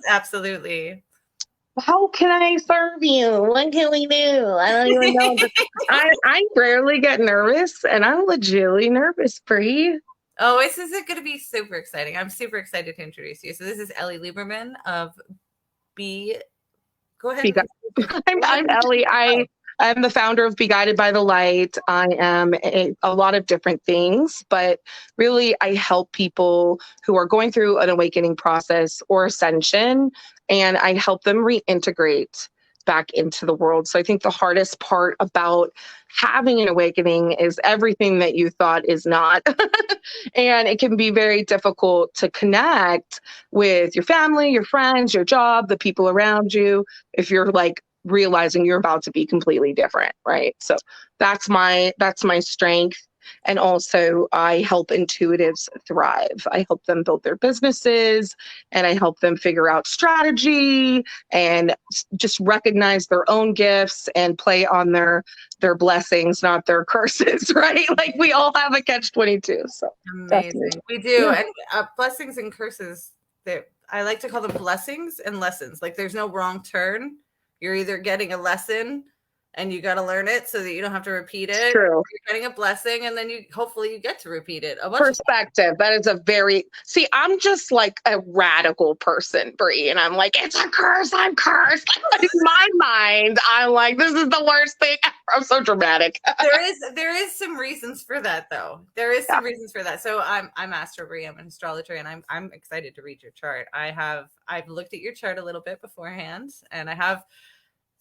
absolutely. How can I serve you? What can we do? I don't even know. I rarely get nervous, and I'm legitimately nervous, Bree. Oh, this is going to be super exciting. I'm super excited to introduce you. So this is Ellie Lieberman of B. Go ahead. I'm Ellie. I'm the founder of Be Guided by the Light. I am a lot of different things, but really I help people who are going through an awakening process or ascension, and I help them reintegrate back into the world. So I think the hardest part about having an awakening is everything that you thought is not. And it can be very difficult to connect with your family, your friends, your job, the people around you, if you're like realizing you're about to be completely different, right? So that's my strength. And also I help intuitives thrive. I help them build their businesses, and I help them figure out strategy and just recognize their own gifts and play on their blessings, not their curses, right? Like we all have a catch-22. So Amazing. definitely. We do. Yeah. And blessings and curses, I like to call them blessings and lessons. Like there's no wrong turn. You're either getting a lesson and you got to learn it so that you don't have to repeat it. True. You're getting a blessing, and then hopefully you get to repeat it. Perspective. That is a very, see, I'm just like a radical person, Brie, and I'm like, it's a curse. I'm cursed. In my mind, I'm like, this is the worst thing ever. I'm so dramatic. There is some reasons for that, though. There is some reasons for that. So I'm Astro Brie. I'm an astrologer, and I'm excited to read your chart. I've looked at your chart a little bit beforehand, and I have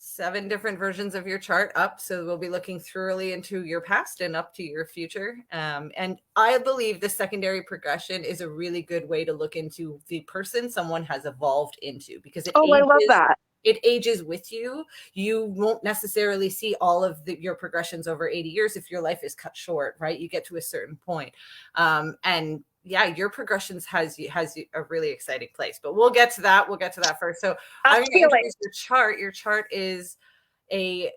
7 different versions of your chart up. So we'll be looking thoroughly into your past and up to your future. And I believe the secondary progression is a really good way to look into the person someone has evolved into, because I love that. It ages with you. You won't necessarily see all of your progressions over 80 years if your life is cut short, right? You get to a certain point. And yeah, your progressions has a really exciting place, but we'll get to that. We'll get to that first. So I'm going to introduce your chart. Your chart is a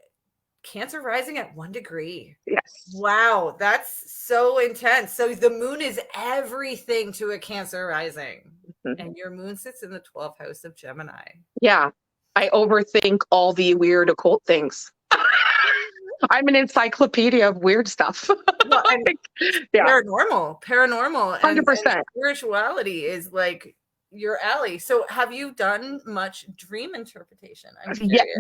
Cancer rising at 1 degree. Yes. Wow. That's so intense. So the moon is everything to a Cancer rising, and your moon sits in the 12th house of Gemini. Yeah. I overthink all the weird occult things. I'm an encyclopedia of weird stuff. Well, and paranormal 100%. And spirituality is like your alley. So have you done much dream interpretation?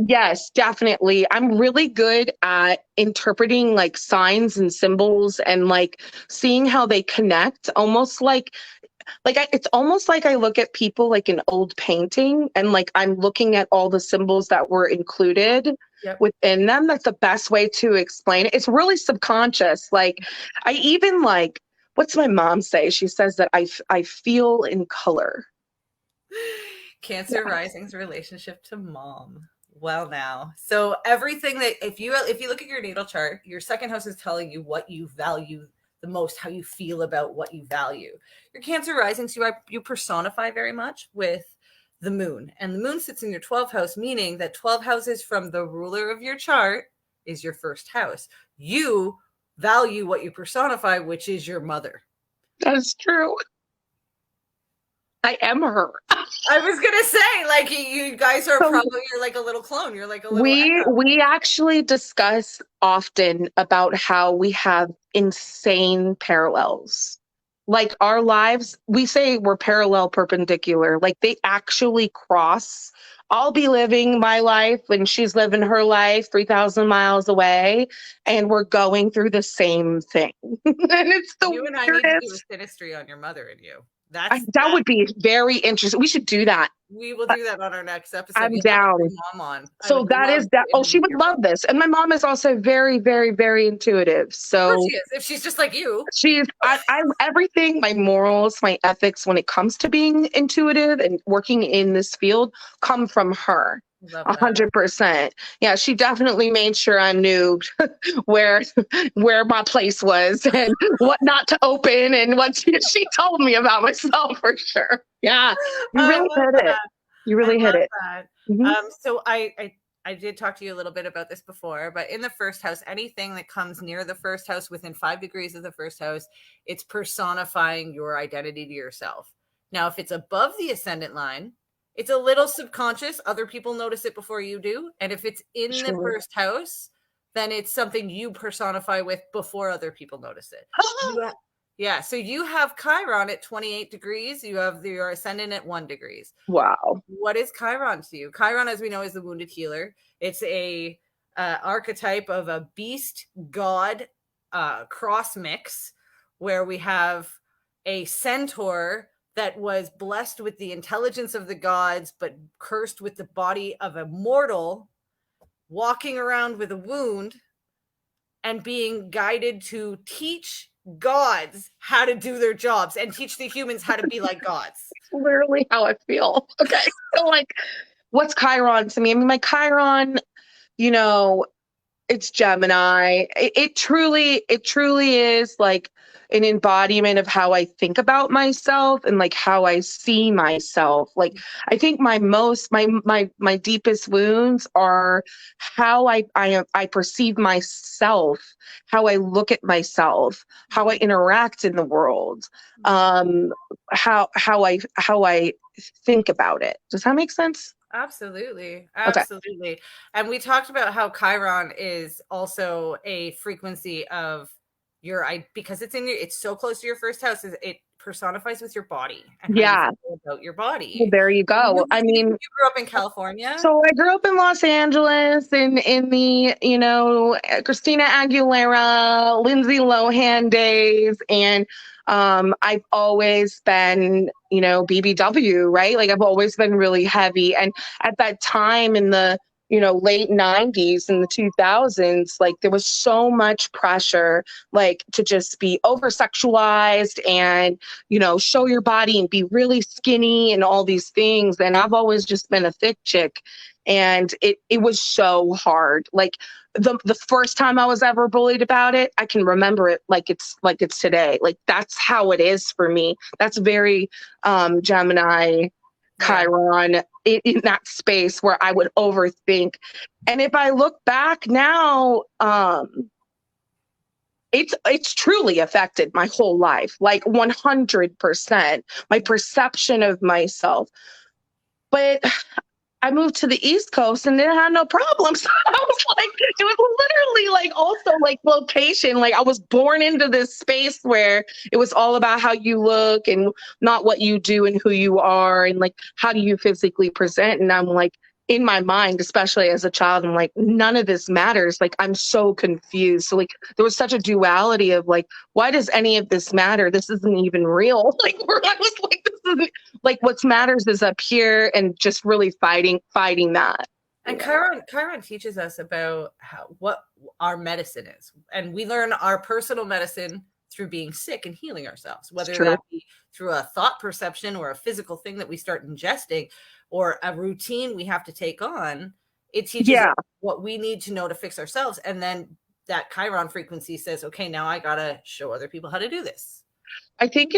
Yes, definitely. I'm really good at interpreting like signs and symbols and like seeing how they connect, almost like it's almost like I look at people like an old painting, and like I'm looking at all the symbols that were included within them. That's the best way to explain it. It's really subconscious. Like I even like, what's my mom say? She says that I feel in color. Cancer rising's relationship to mom. Well, now, so everything that if you look at your natal chart, your second house is telling you what you value the most, how you feel about what you value. Your Cancer rising, so you personify very much with the moon, and the moon sits in your 12th house, meaning that 12 houses from the ruler of your chart is your first house. You value what you personify, which is your mother. That is true. I am her. I was gonna say, like, you guys are probably, you're like a little clone. You're like a little. We actually discuss often about how we have insane parallels. Like our lives, we say we're parallel perpendicular. Like they actually cross. I'll be living my life and she's living her life 3,000 miles away, and we're going through the same thing. And it's the you and I need to do a synastry on your mother and you. That would be very interesting. We should do that. We will do that on our next episode. I'm down. Mom on. So that is that. Oh, she would love this. And my mom is also very, very, very intuitive. So she is. If she's just like you, I'm everything. My morals, my ethics, when it comes to being intuitive and working in this field, come from her. 100%. Yeah, she definitely made sure I knew where my place was and what not to open, and what she told me about myself for sure. Yeah, you really hit it. You really hit it. Mm-hmm. So I did talk to you a little bit about this before, but in the first house, anything that comes near the first house within 5 degrees of the first house, it's personifying your identity to yourself. Now, if it's above the ascendant line, it's a little subconscious. Other people notice it before you do. And if it's in the Sure. first house, then it's something you personify with before other people notice it. Yeah. So you have Chiron at 28 degrees. You have your ascendant at 1 degrees. Wow. What is Chiron to you? Chiron, as we know, is the wounded healer. It's a archetype of a beast god cross mix, where we have a centaur that was blessed with the intelligence of the gods, but cursed with the body of a mortal, walking around with a wound and being guided to teach gods how to do their jobs and teach the humans how to be like gods. It's literally how I feel. Okay. So like, what's Chiron to me? I mean, my Chiron, you know, it's Gemini. It truly is like an embodiment of how I think about myself and like how I see myself. Like I think my deepest wounds are how I perceive myself, how I look at myself, how I interact in the world, how I think about it. Does that make sense? Absolutely. Okay. Absolutely. And we talked about how Chiron is also a frequency of your, because it's so close to your first house, it personifies with your body and how you Yeah. feel about your Well, body. there you go. I mean, You grew up in California? so I grew up in Los Angeles in the, Christina Aguilera, Lindsay Lohan days. And I've always been, BBW, right? Like I've always been really heavy. And at that time in the, late 90s and the 2000s, like there was so much pressure, like to just be over sexualized and, show your body and be really skinny and all these things. And I've always just been a thick chick. And it was so hard. Like the first time I was ever bullied about it, I can remember it like it's today. Like that's how it is for me. That's very Gemini, Chiron, in that space where I would overthink. And if I look back now, it's truly affected my whole life, like 100%, my perception of myself. But I moved to the East Coast and then I had no problems. I was like, it was literally like also like location. Like I was born into this space where it was all about how you look and not what you do and who you are and like how do you physically present. And I'm like, in my mind, especially as a child, I'm like, none of this matters. Like I'm so confused. So like there was such a duality of like, why does any of this matter? This isn't even real. Like where I was like, this isn't like what matters is up here and just really fighting that. And Chiron teaches us about what our medicine is. And we learn our personal medicine through being sick and healing ourselves, whether that be through a thought perception or a physical thing that we start ingesting or a routine we have to take on. It teaches us what we need to know to fix ourselves. And then that Chiron frequency says, okay, now I got to show other people how to do this. I think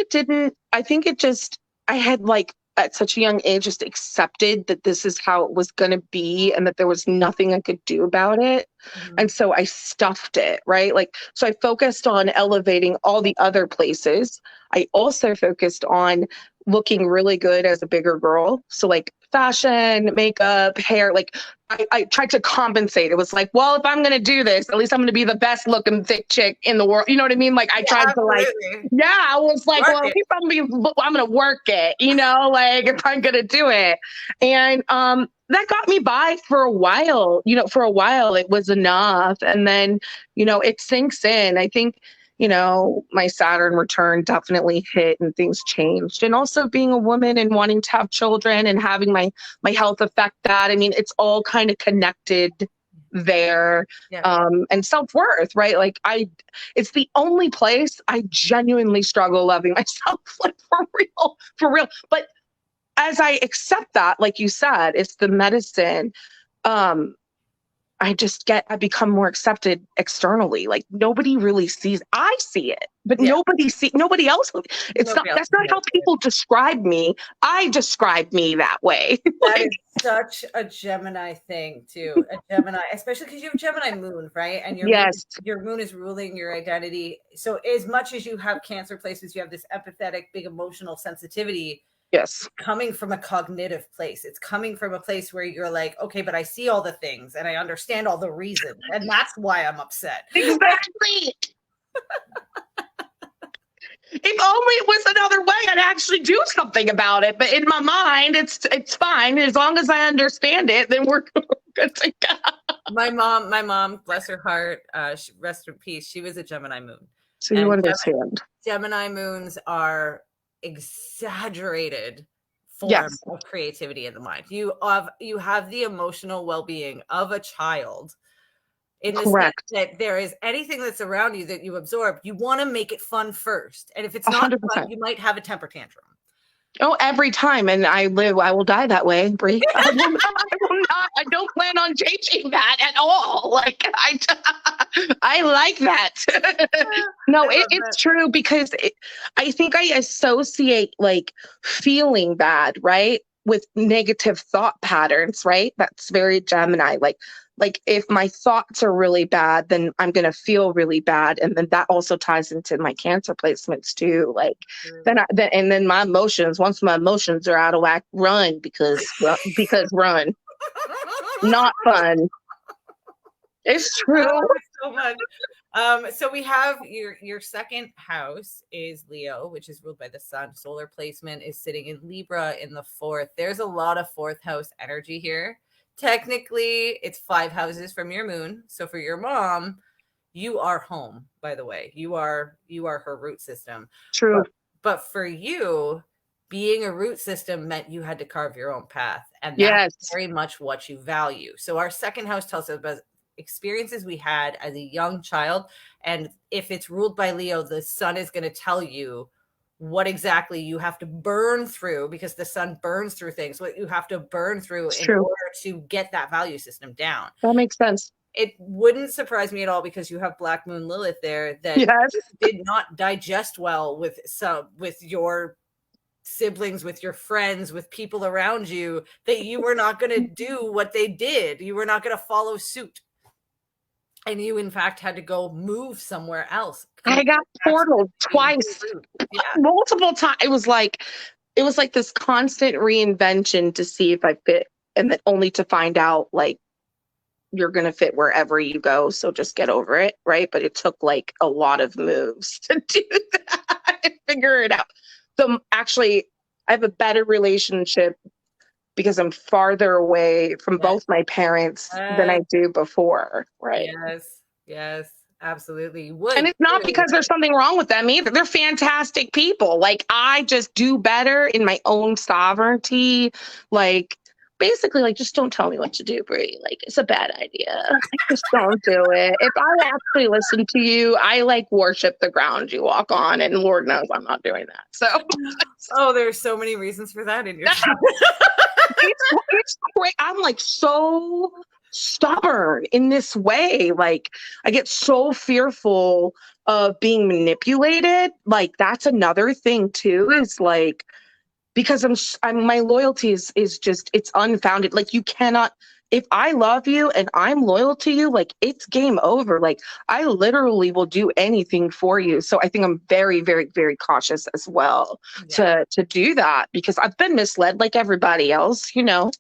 I had like at such a young age just accepted that this is how it was going to be and that there was nothing I could do about it. Mm-hmm. And so I stuffed it, right? Like, so I focused on elevating all the other places. I also focused on looking really good as a bigger girl. So like fashion, makeup, hair, like I tried to compensate. It was like, well, if I'm going to do this, at least I'm going to be the best looking thick chick in the world. You know what I mean? Like I tried to like, I was like, well, at least I'm going to work it, like if I'm going to do it. And, that got me by for a while, it was enough. And then, it sinks in. I think, my Saturn return definitely hit and things changed. And also being a woman and wanting to have children and having my health affect that. I mean, it's all kind of connected there. And self-worth, right? Like it's the only place I genuinely struggle loving myself, like for real. But as I accept that, like you said, it's the medicine. I become more accepted externally. Like nobody really sees, I see it, but nobody else. That's not how people describe me. I describe me that way. That is such a Gemini thing too. A Gemini, especially because you have Gemini moon, right? And your moon is ruling your identity. So as much as you have Cancer places, you have this empathetic, big emotional sensitivity. Yes. Coming from a cognitive place. It's coming from a place where you're like, okay, but I see all the things and I understand all the reasons, and that's why I'm upset. Exactly. If only it was another way, I'd actually do something about it. But in my mind, it's fine. As long as I understand it, then we're good to go. My mom, bless her heart, rest in peace. She was a Gemini moon. So you understand. Gemini moons are exaggerated form Yes. of creativity in the mind. You have the emotional well-being of a child. In the sense that there is anything that's around you that you absorb, you want to make it fun first. And if it's not 100%. fun, you might have a temper tantrum. Oh, every time. And I will die that way, Brie. I will not. I don't plan on changing that at all. Like, I like that. No, it's true, because I think I associate like feeling bad, right, with negative thought patterns, right? That's very Gemini. Like if my thoughts are really bad, then I'm going to feel really bad. And then that also ties into my Cancer placements too. Like then my emotions, once my emotions are out of whack, run because run. Not fun. It's true. So much. So we have your second house is Leo, which is ruled by the sun. Solar placement is sitting in Libra in the 4th. There's a lot of 4th house energy here. Technically, it's 5 houses from your moon. So for your mom, you are home, by the way. You are her root system. True. But for you, being a root system meant you had to carve your own path. And that's very much what you value. So our second house tells us about experiences we had as a young child. And if it's ruled by Leo, the sun is going to tell you what exactly you have to burn through, because the sun burns through things, what you have to burn through order to get that value system down. That makes sense. It wouldn't surprise me at all, because you have Black Moon Lilith there that did not digest well with your siblings, with your friends, with people around you, that you were not going to do what they did. You were not going to follow suit. And you, in fact, had to go move somewhere else. I got portaled twice, multiple times. It was like this constant reinvention to see if I fit, and then only to find out like you're going to fit wherever you go. So just get over it, right? But it took like a lot of moves to do that and figure it out. So actually, I have a better relationship because I'm farther away from both my parents than I do before, right? Yes, absolutely. And it's not because there's something wrong with them either. They're fantastic people. Like, I just do better in my own sovereignty. Like, basically, like, just don't tell me what to do, Brie. Like, it's a bad idea. Just don't do it. If I actually listen to you, I like worship the ground you walk on, and Lord knows I'm not doing that. So, there's so many reasons for that in your it's great. I'm like so stubborn in this way. Like, I get so fearful of being manipulated. Like, that's another thing too, is like, because I'm my loyalty is just, it's unfounded. Like, you cannot, if I love you and I'm loyal to you, like, it's game over. Like, I literally will do anything for you. So I think I'm very, very, very cautious as well to do that, because I've been misled like everybody else, you know.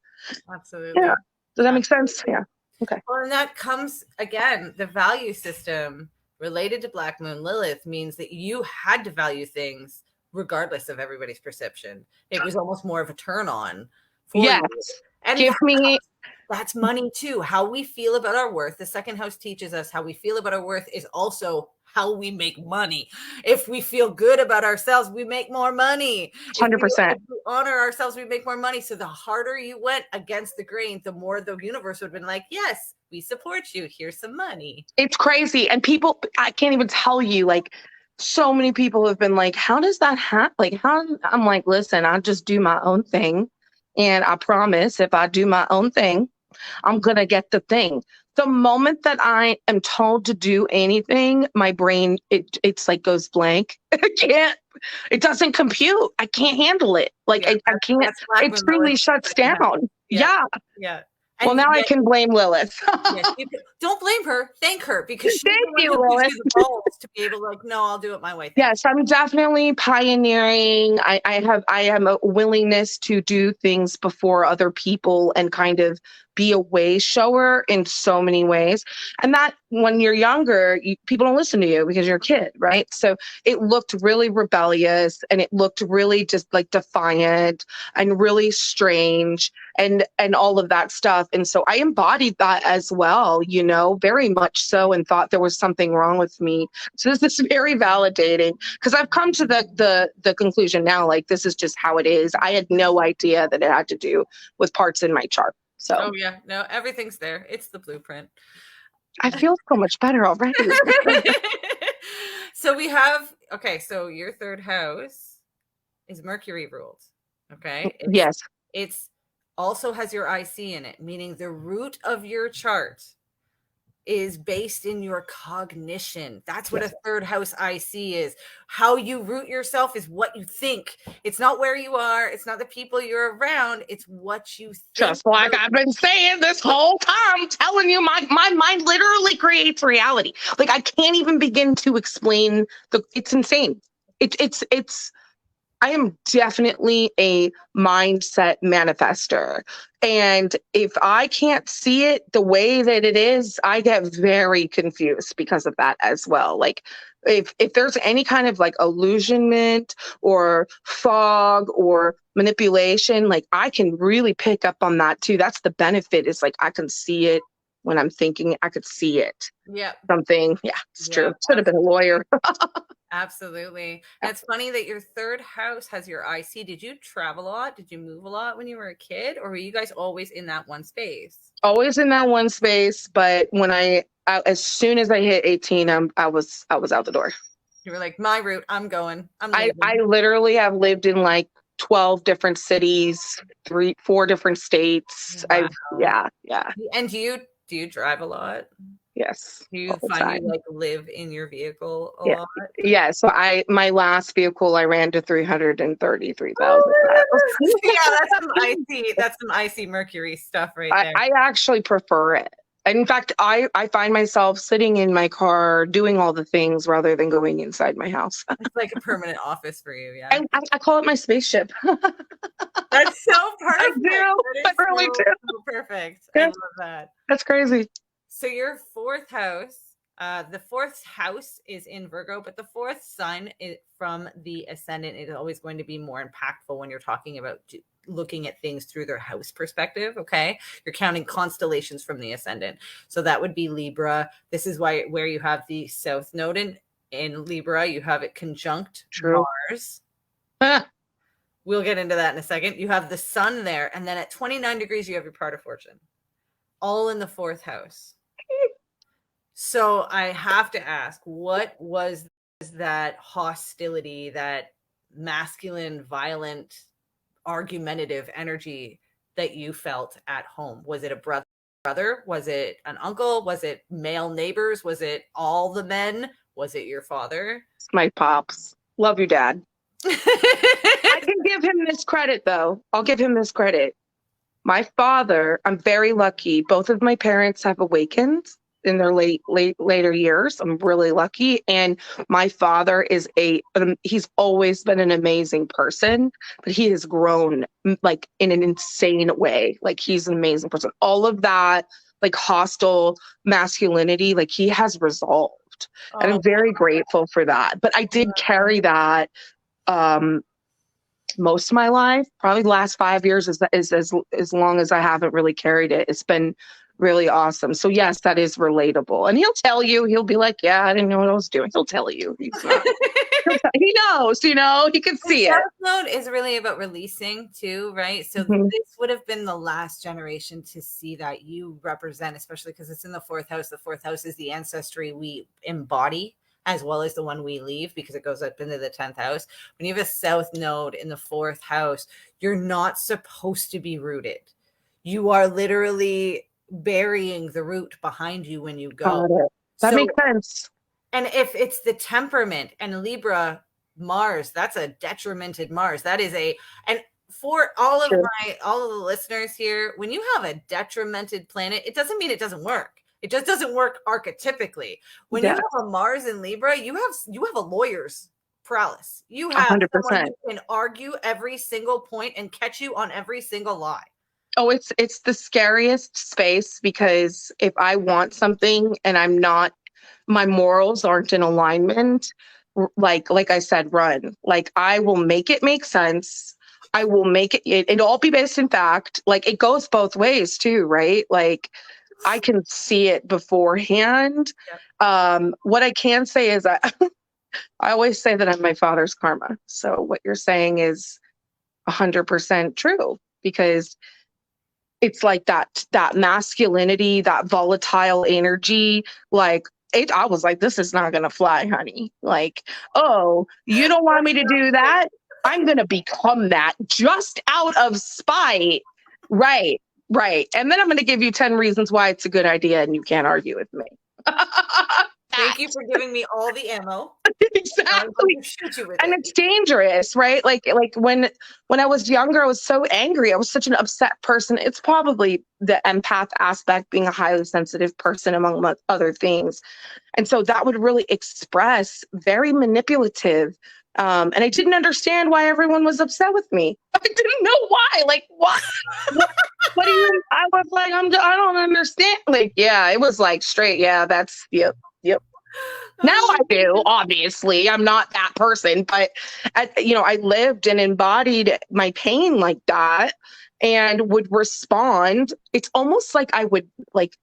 Absolutely. Yeah. Does that make sense? Yeah. Okay. Well, and that comes again, the value system related to Black Moon Lilith means that you had to value things regardless of everybody's perception. It was almost more of a turn on for you. And that's money too. How we feel about our worth. The second house teaches us how we feel about our worth is also how we make money. If we feel good about ourselves, we make more money. 100%. If we honor ourselves, we make more money. So the harder you went against the grain, the more the universe would have been like, yes, we support you. Here's some money. It's crazy. And people, I can't even tell you, like, so many people have been like, how does that happen? Like, how? I'm like, listen, I just do my own thing. And I promise, if I do my own thing, I'm going to get the thing. The moment that I am told to do anything, my brain, it's like goes blank. It doesn't compute. I can't handle it. Like, I can't, it truly shuts down. Yeah. Well, And now I yet, can blame Lilith. yes, don't blame her. Thank her, because she's Thank the one you, who gives Lilith. you the balls to be able to, like, no, I'll do it my way. Thank Yes, I'm definitely pioneering. I am a willingness to do things before other people and kind of be a way shower in so many ways. And that when you're younger, people don't listen to you because you're a kid, right? So it looked really rebellious and it looked really just like defiant and really strange and all of that stuff. And so I embodied that as well, very much so, and thought there was something wrong with me. So this is very validating because I've come to the conclusion now, like this is just how it is. I had no idea that it had to do with parts in my chart. So Oh yeah, no, everything's there. It's the blueprint. I feel so much better already. So we have, okay, so your third house is Mercury ruled. Okay. Yes. It's also has your IC in it, meaning the root of your chart is based in your cognition. That's what a third house IC is. How you root yourself is what you think. It's not where you are. It's not the people you're around. It's what you think. Just like I've been saying this whole time, telling you my mind literally creates reality. Like I can't even begin to explain it's insane. It's I am definitely a mindset manifester. And if I can't see it the way that it is, I get very confused because of that as well. Like if there's any kind of like illusionment or fog or manipulation, like I can really pick up on that too. That's the benefit, is like I can see it when I'm thinking. I could see it. Yeah. Something. Yeah, it's true. Should have been a lawyer. Absolutely. And it's funny that your third house has your IC. Did you travel a lot? Did you move a lot when you were a kid? Or were you guys always in that one space? Always in that one space. But when as soon as I hit 18, I was out the door. You were like, my route, I'm going. I literally have lived in like 12 different cities, 4 different states. Wow. Yeah. And do you drive a lot? Yes. Do you find you like live in your vehicle a lot? Yeah. So my last vehicle, I ran to 333,000. Yeah, that's some icy Mercury stuff right there. I actually prefer it. In fact, I find myself sitting in my car doing all the things rather than going inside my house. It's like a permanent office for you, yeah. I call it my spaceship. That's so perfect. I do. I really do. So perfect. Yeah. I love that. That's crazy. So your fourth house, the fourth house is in Virgo, but the fourth sign is from the ascendant is always going to be more impactful when you're talking about looking at things through their house perspective. Okay. You're counting constellations from the ascendant. So that would be Libra. This is where you have the south node in Libra, you have it conjunct Mars. We'll get into that in a second. You have the sun there. And then at 29 degrees, you have your part of fortune, all in the fourth house. So I have to ask, what was that hostility, that masculine, violent, argumentative energy that you felt at home? Was it a brother? Was it an uncle? Was it male neighbors? Was it all the men? Was it your father? It's my pops. Love you, Dad. I can give him this credit, though. I'll give him this credit. My father, I'm very lucky. Both of my parents have awakened in their later years. I'm really lucky. And my father is he's always been an amazing person, but he has grown like in an insane way. Like he's an amazing person. All of that like hostile masculinity, like he has resolved. And I'm very grateful for that. But I did carry that most of my life. Probably the last 5 years is as long as I haven't really carried it. It's been really awesome. So yes, that is relatable. And he'll tell you, he'll be like, yeah, I didn't know what I was doing. He'll tell you. He knows, he can see it. South Node is really about releasing too, right? So this would have been the last generation to see that you represent, especially because it's in the fourth house. The fourth house is the ancestry we embody, as well as the one we leave, because it goes up into the 10th house. When you have a south node in the fourth house, you're not supposed to be rooted. You are literally burying the root behind you when you go. That makes sense. And if it's the temperament, and Libra Mars, that's a detrimented Mars. That is and for all of True. the listeners here, when you have a detrimented planet, it doesn't mean it doesn't work. It just doesn't work archetypically. When you Yeah, have a Mars in Libra, you have a lawyer's prowess. You have someone 100%. who can argue every single point and catch you on every single lie. Oh, it's the scariest space because if I want something and I'm not, my morals aren't in alignment, like I said, run. Like I will make it make sense. I will make it'll all be based in fact. Like it goes both ways too, right? Like I can see it beforehand. Yep. What I can say is that I always say that I'm my father's karma. So what you're saying is 100% true because it's like that masculinity, that volatile energy, like I was like, this is not gonna fly, honey. Like, oh, you don't want me to do that? I'm gonna become that just out of spite. Right, right. And then I'm gonna give you 10 reasons why it's a good idea and you can't argue with me. Thank you for giving me all the ammo. Exactly. Shoot you with And it. it's dangerous, right? Like when I was younger, I was so angry. I was such an upset person. It's probably the empath aspect, being a highly sensitive person, among other things. And so that would really express very manipulative. And I didn't understand why everyone was upset with me. I didn't know why. Like, what? What do you? I was like, I don't understand. Like, yeah, it was like straight. Yeah, that's yep, yep. Now I do, obviously. I'm not that person, but I lived and embodied my pain like that and would respond. It's almost like I would like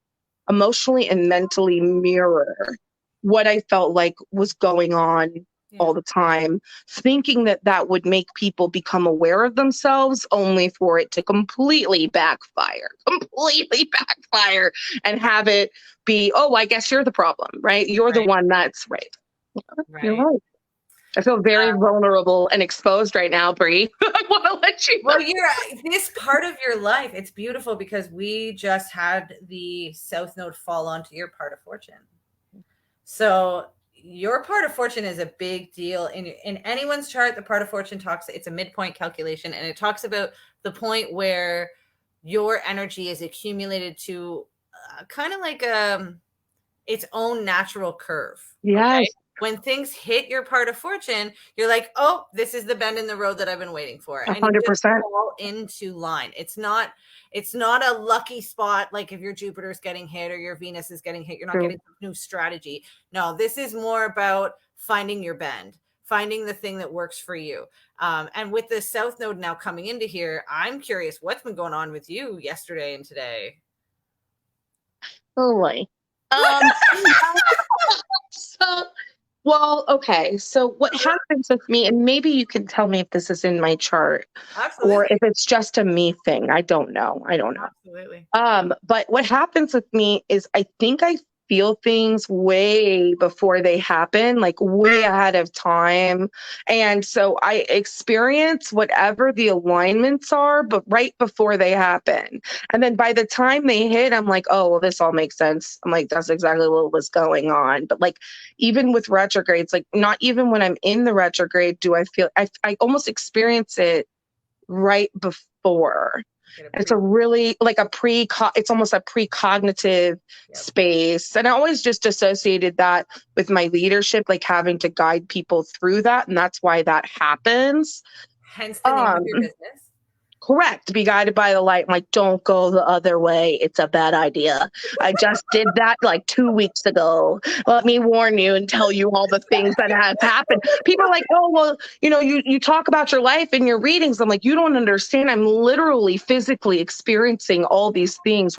emotionally and mentally mirror what I felt like was going on all the time, thinking that that would make people become aware of themselves, only for it to completely backfire, and have it be, oh, I guess you're the problem, right? You're the one that's right. You're Right. right. I feel very vulnerable and exposed right now, Brie. I want to let you know. Well, this part of your life, it's beautiful because we just had the South Node fall onto your part of fortune. So your part of fortune is a big deal in anyone's chart. The part of fortune talks, it's a midpoint calculation, and it talks about the point where your energy is accumulated to kind of like its own natural curve. Yes. Okay? When things hit your part of fortune, you're like, oh, this is the bend in the road that I've been waiting for. 100%. And you just fall into line. It's not a lucky spot. Like if your Jupiter is getting hit or your Venus is getting hit, you're not getting a new strategy. No, this is more about finding your bend, finding the thing that works for you. And with the South Node now coming into here, I'm curious what's been going on with you yesterday and today. Oh, boy. Well, okay. So what happens with me, and maybe you can tell me if this is in my chart, Absolutely. or if it's just a me thing. I don't know. Absolutely. But what happens with me is I think I feel things way before they happen, like way ahead of time. And so I experience whatever the alignments are, but right before they happen. And then by the time they hit, I'm like, oh, well, this all makes sense. I'm like, that's exactly what was going on. But like, even with retrogrades, like not even when I'm in the retrograde, do I feel, I almost experience it right before. It's a really like it's almost a precognitive space. And I always just associated that with my leadership, like having to guide people through that. And that's why that happens. Hence the name of your business. Correct. Be guided by the light. I'm like, don't go the other way. It's a bad idea. I just did that like 2 weeks ago. Let me warn you and tell you all the things that have happened. People are like, oh, well, you talk about your life in your readings. I'm like, you don't understand. I'm literally physically experiencing all these things